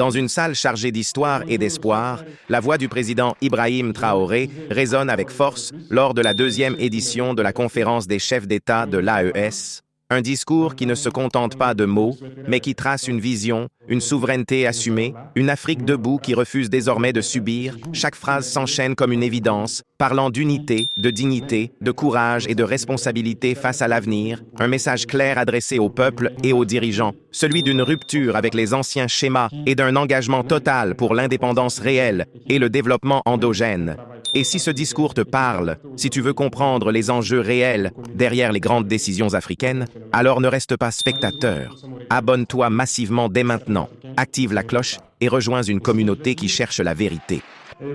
Dans une salle chargée d'histoire et d'espoir, la voix du président Ibrahim Traoré résonne avec force lors de la deuxième édition de la conférence des chefs d'État de l'AES, un discours qui ne se contente pas de mots, mais qui trace une vision, une souveraineté assumée, une Afrique debout qui refuse désormais de subir. Chaque phrase s'enchaîne comme une évidence, parlant d'unité, de dignité, de courage et de responsabilité face à l'avenir, un message clair adressé au peuple et aux dirigeants, celui d'une rupture avec les anciens schémas et d'un engagement total pour l'indépendance réelle et le développement endogène. Et si ce discours te parle, si tu veux comprendre les enjeux réels derrière les grandes décisions africaines, alors ne reste pas spectateur. Abonne-toi massivement dès maintenant, active la cloche et rejoins une communauté qui cherche la vérité.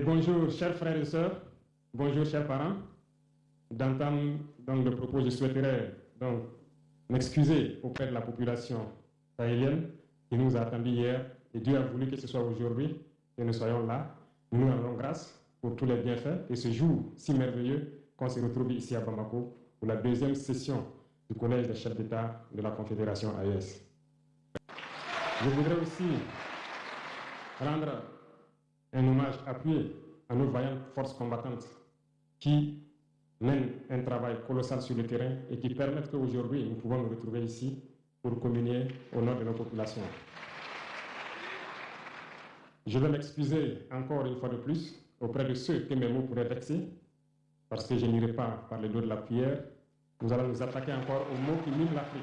Bonjour chers frères et sœurs, bonjour chers parents. D'entendre donc le propos, je souhaiterais donc m'excuser auprès de la population sahélienne qui nous a attendus hier et Dieu a voulu que ce soit aujourd'hui que nous soyons là. Nous rendons grâce pour tous les bienfaits et ce jour si merveilleux qu'on se retrouve ici à Bamako pour la deuxième session du Collège des chefs d'État de la Confédération AES. Je voudrais aussi rendre un hommage appuyé à nos vaillantes forces combattantes qui mènent un travail colossal sur le terrain et qui permettent qu'aujourd'hui nous pouvons nous retrouver ici pour communier au nom de nos populations. Je vais m'excuser encore une fois de plus auprès de ceux que mes mots pourraient vexer, parce que je n'irai pas par le dos de la pierre. Nous allons nous attaquer encore aux mots qui minent l'Afrique.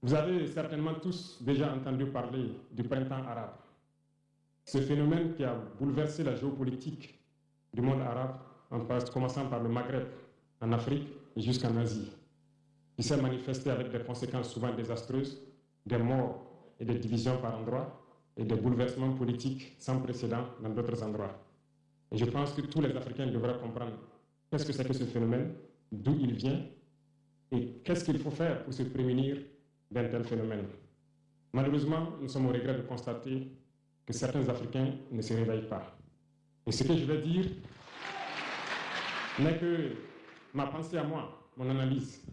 Vous avez certainement tous déjà entendu parler du printemps arabe. Ce phénomène qui a bouleversé la géopolitique du monde arabe, en commençant par le Maghreb, en Afrique et jusqu'en Asie, qui s'est manifesté avec des conséquences souvent désastreuses, des morts et des divisions par endroits, et des bouleversements politiques sans précédent dans d'autres endroits. Et je pense que tous les Africains devraient comprendre qu'est-ce que c'est que ce phénomène, d'où il vient, et qu'est-ce qu'il faut faire pour se prémunir d'un tel phénomène. Malheureusement, nous sommes au regret de constater que certains Africains ne se réveillent pas. Et ce que je vais dire n'est que ma pensée à moi, mon analyse,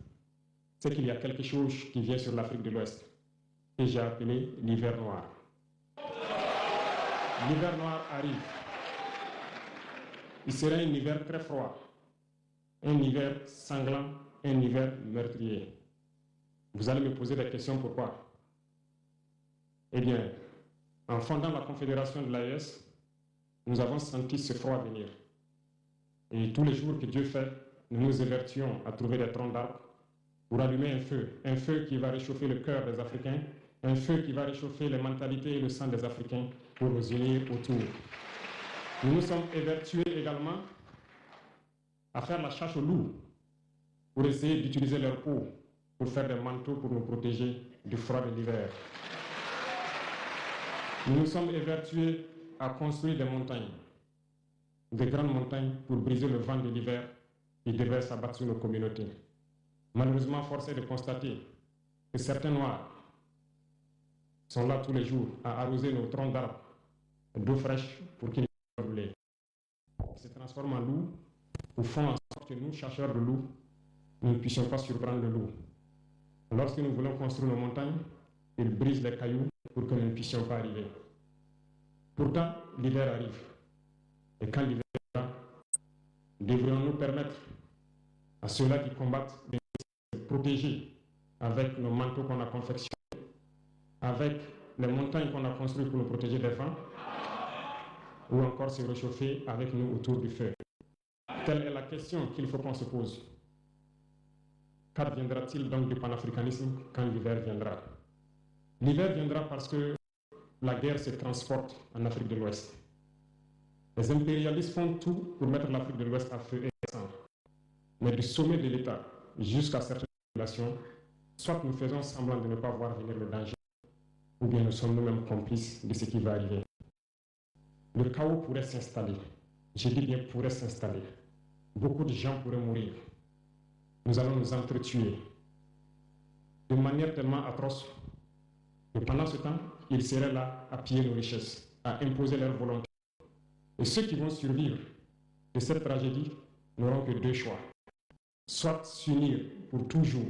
c'est qu'il y a quelque chose qui vient sur l'Afrique de l'Ouest, que j'ai appelé l'hiver noir. L'hiver noir arrive. Il sera un hiver très froid, un hiver sanglant, un hiver meurtrier. Vous allez me poser des questions, pourquoi? Eh bien, en fondant la Confédération de l'AES, nous avons senti ce froid venir. Et tous les jours que Dieu fait, nous nous évertuons à trouver des troncs d'arbres pour allumer un feu qui va réchauffer le cœur des Africains, un feu qui va réchauffer les mentalités et le sang des Africains pour nous unir autour. Nous nous sommes évertués également à faire la chasse aux loups pour essayer d'utiliser leur peau pour faire des manteaux pour nous protéger du froid de l'hiver. Nous nous sommes évertués à construire des montagnes, des grandes montagnes pour briser le vent de l'hiver qui devait s'abattre sur nos communautés. Malheureusement, force est de constater que certains Noirs sont là tous les jours à arroser nos troncs d'arbres d'eau fraîche pour qu'ils brûlent. Ils se transforment en loups ou font en sorte que nous, chasseurs de loups, nous ne puissions pas surprendre le loup. Lorsque nous voulons construire nos montagnes, ils brisent les cailloux pour que nous ne puissions pas arriver. Pourtant, l'hiver arrive. Et quand l'hiver arrive, devrions-nous permettre à ceux-là qui combattent de se protéger avec nos manteaux qu'on a confectionnés, avec les montagnes qu'on a construites pour nous protéger des vents, ou encore se réchauffer avec nous autour du feu. Telle est la question qu'il faut qu'on se pose. Qu'adviendra-t-il donc du panafricanisme quand l'hiver viendra? L'hiver viendra parce que la guerre se transporte en Afrique de l'Ouest. Les impérialistes font tout pour mettre l'Afrique de l'Ouest à feu et à sang. Mais du sommet de l'État jusqu'à certaines populations, soit nous faisons semblant de ne pas voir venir le danger, ou bien nous sommes nous-mêmes complices de ce qui va arriver. Le chaos pourrait s'installer. Je dis bien pourrait s'installer. Beaucoup de gens pourraient mourir. Nous allons nous entretuer de manière tellement atroce que pendant ce temps, ils seraient là à piller nos richesses, à imposer leur volonté. Et ceux qui vont survivre de cette tragédie n'auront que deux choix. Soit s'unir pour toujours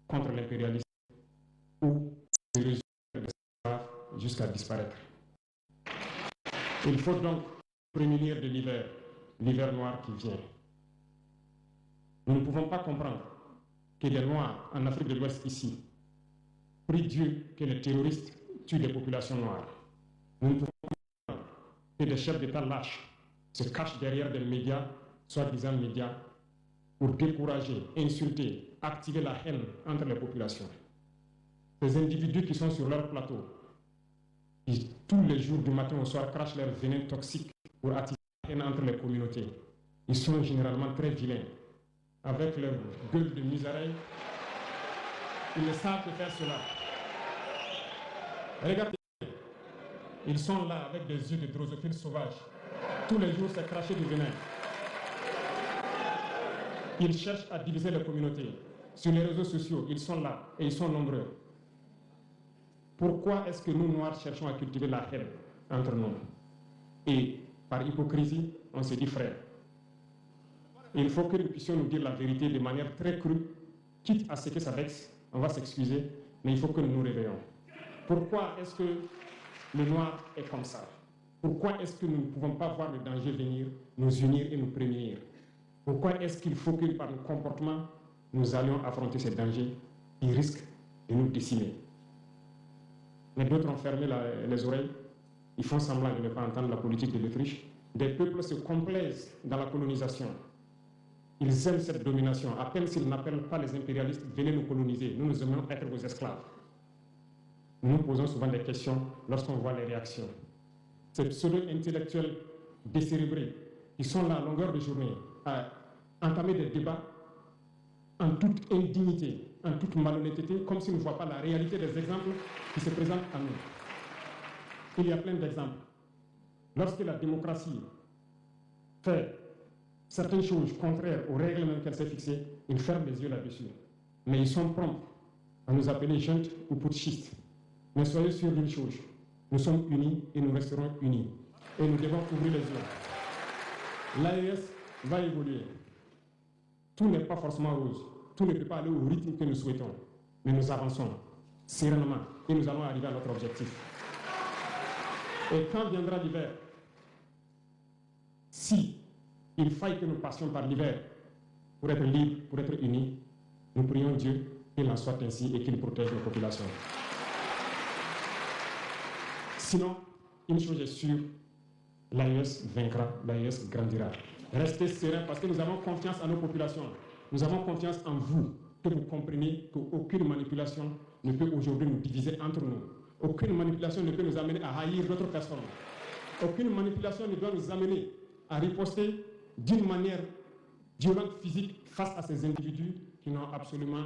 contre l'impérialisme, ou de résoudre l'espoir jusqu'à disparaître. Il faut donc prémunir de l'hiver noir qui vient. Nous ne pouvons pas comprendre que les Noirs en Afrique de l'Ouest ici prient Dieu que les terroristes tuent les populations noires. Nous ne pouvons pas comprendre que des chefs d'État lâches se cachent derrière des médias, soi-disant médias, pour décourager, insulter, activer la haine entre les populations. Ces individus qui sont sur leur plateau, qui tous les jours du matin au soir crachent leur venin toxique pour attiser la haine entre les communautés, ils sont généralement très vilains. Avec leur gueule de miserie, ils ne savent que faire cela. Regardez, ils sont là avec des yeux de drosophiles sauvages. Tous les jours, c'est cracher du venin. Ils cherchent à diviser les communautés. Sur les réseaux sociaux, ils sont là et ils sont nombreux. Pourquoi est-ce que nous, Noirs, cherchons à cultiver la haine entre nous? Et par hypocrisie, on se dit frère. Il faut que nous puissions nous dire la vérité de manière très crue, quitte à ce que ça vexe, on va s'excuser, mais il faut que nous nous réveillons. Pourquoi est-ce que le noir est comme ça? Pourquoi est-ce que nous ne pouvons pas voir le danger venir, nous unir et nous prémunir? Pourquoi est-ce qu'il faut que par nos comportements, nous allions affronter ces dangers qui risquent de nous décimer? Mais d'autres ont fermé les oreilles, ils font semblant de ne pas entendre la politique de l'Autriche. Des peuples se complaisent dans la colonisation. Ils aiment cette domination. À peine s'ils n'appellent pas les impérialistes, venez nous coloniser. Nous aimons être vos esclaves. Nous nous posons souvent des questions lorsqu'on voit les réactions. Ces pseudo-intellectuels décérébrés qui sont là à longueur de journée à entamer des débats en toute indignité, en toute malhonnêteté, comme s'ils ne voient pas la réalité des exemples qui se présentent à nous. Il y a plein d'exemples. Lorsque la démocratie fait certaines choses contraires aux règles même qu'elle s'est fixées, ils ferment les yeux là-dessus. Mais ils sont prompts à nous appeler juntes ou putschistes. Mais soyez sûrs d'une chose, nous sommes unis et nous resterons unis. Et nous devons ouvrir les yeux. L'AES va évoluer. Tout n'est pas forcément rose. Tout ne peut pas aller au rythme que nous souhaitons. Mais nous avançons sereinement et nous allons arriver à notre objectif. Et quand viendra l'hiver, si il faille que nous passions par l'hiver pour être libres, pour être unis, nous prions Dieu qu'il en soit ainsi et qu'il protège nos populations. Sinon, une chose est sûre, l'AES vaincra, l'AES grandira. Restez sereins parce que nous avons confiance en nos populations. Nous avons confiance en vous, que vous compreniez qu'aucune manipulation ne peut aujourd'hui nous diviser entre nous. Aucune manipulation ne peut nous amener à haïr d'autres personnes. Aucune manipulation ne doit nous amener à riposter d'une manière violente, physique, face à ces individus qui n'ont absolument